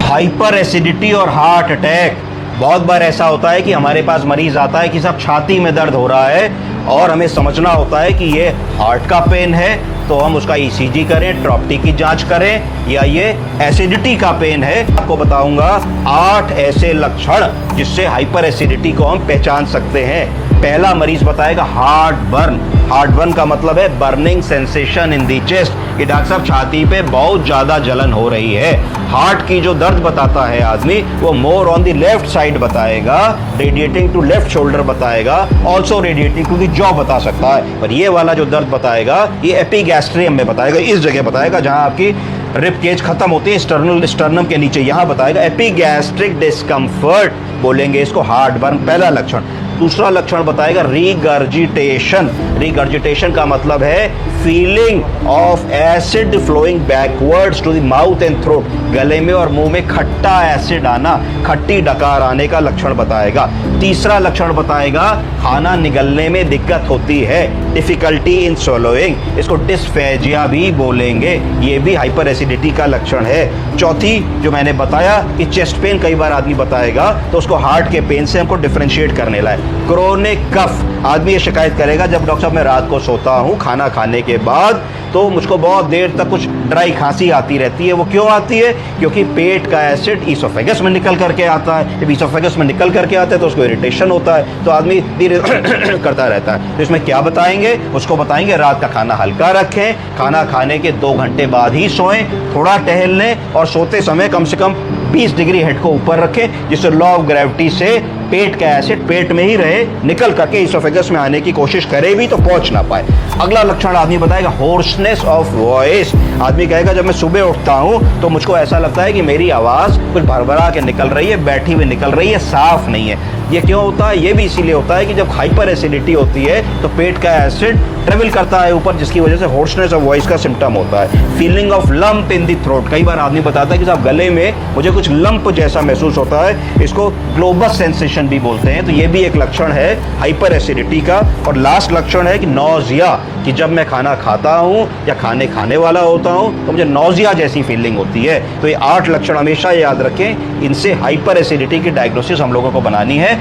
Hyper acidity और heart attack. बहुत बार ऐसा होता है कि हमारे पास मरीज आता है कि साहब छाती में दर्द हो रहा है और हमें समझना होता है कि ये हार्ट का पेन है, तो हम उसका ईसीजी करें, ट्रॉप्टी की जांच करें, या ये एसिडिटी का पेन है। आपको बताऊंगा 8 ऐसे लक्षण जिससे हाइपर एसिडिटी को हम पहचान सकते हैं। पहला मरीज बताएगा हार्ट बर्न। हार्ट बर्न का मतलब है burning sensation in the chest, कि डॉक्टर साहब छाती पे बहुत ज्यादा जलन हो रही है। हार्ट की जो दर्द बताता है आदमी, वो more on the left side बताएगा, रेडिएटिंग टू लेफ्ट शोल्डर बताएगा, also radiating to the jaw बता सकता है। पर ये वाला जो दर्द बताएगा ये एपिगैस्ट्रियम में बताएगा, इस जगह बताएगा जहां आपकी रिब केज खत्म होती है, स्टर्नम के नीचे, यहां बताएगा एपिगैस्ट्रिक डिस्कम्फर्ट, बोलेंगे इसको हार्ट बर्न। पहला लक्षण। दूसरा लक्षण बताएगा रीगर्जिटेशन। रीगर्जिटेशन का मतलब है feeling of acid flowing backwards to the mouth and throat, गले में और मुंह में खट्टा एसिड आना, खट्टी डकार आने का लक्षण बताएगा। तीसरा लक्षण बताएगा खाना निगलने में दिक्कत होती है, डिफिकल्टी इन स्वलोइंग, इसको डिस्फेजिया भी बोलेंगे, ये भी हाइपर एसिडिटी का लक्षण है। चौथी जो मैंने बताया कि चेस्ट पेन कई बार आदमी बताएगा, तो उसको हार्ट के पेन से हमको डिफरेंशिएट करने लाए। क्रोनिक कफ, आदमी ये शिकायत करेगा जब डॉक्टर साहब मैं रात को सोता हूँ खाना खाने के बाद तो मुझको बहुत देर तक कुछ ड्राई खांसी आती रहती है। वो क्यों आती है? क्योंकि पेट का एसिड ईसोफेगस में निकल करके आता है। जब ईसोफेगस में निकल करके आता है तो उसको इरिटेशन होता है, तो आदमी धीरे करता रहता है। तो इसमें क्या बताएंगे? उसको बताएंगे रात का खाना हल्का रखें, खाना खाने के 2 घंटे बाद ही सोएं, थोड़ा टहल लें और सोते समय कम से कम 20 डिग्री हेड को ऊपर रखें, जिससे लॉ ऑफ ग्रेविटी से पेट का एसिड पेट में ही रहे, निकल करके ईसोफेगस में आने की कोशिश करे भी तो पहुंच ना पाए। अगला लक्षण आदमी बताएगा होर्सनेस ऑफ वॉइस। आदमी कहेगा जब मैं सुबह उठता हूं तो मुझको ऐसा लगता है कि मेरी आवाज कुछ भरभरा के निकल रही है, बैठी हुई निकल रही है, साफ नहीं है। ये क्यों होता है? ये भी इसीलिए होता है कि जब हाइपर एसिडिटी होती है तो पेट का एसिड ट्रेवल करता है ऊपर, जिसकी वजह से होर्सनेस ऑफ वॉइस का सिम्टम होता है। Feeling of lump in the throat, कई बार आदमी बताता है कि साहब गले में मुझे कुछ लंप जैसा महसूस होता है, इसको ग्लोबस सेंसेशन भी बोलते हैं। तो ये भी एक लक्षण है हाइपर एसिडिटी का। और लास्ट लक्षण है कि नौजिया, कि जब मैं खाना खाता हूं या खाने वाला होता हूं तो मुझे नौजिया जैसी फीलिंग होती है। तो ये 8 लक्षण हमेशा याद रखें, इनसे हाइपर एसिडिटी की डायग्नोसिस हम लोगों को बनानी है।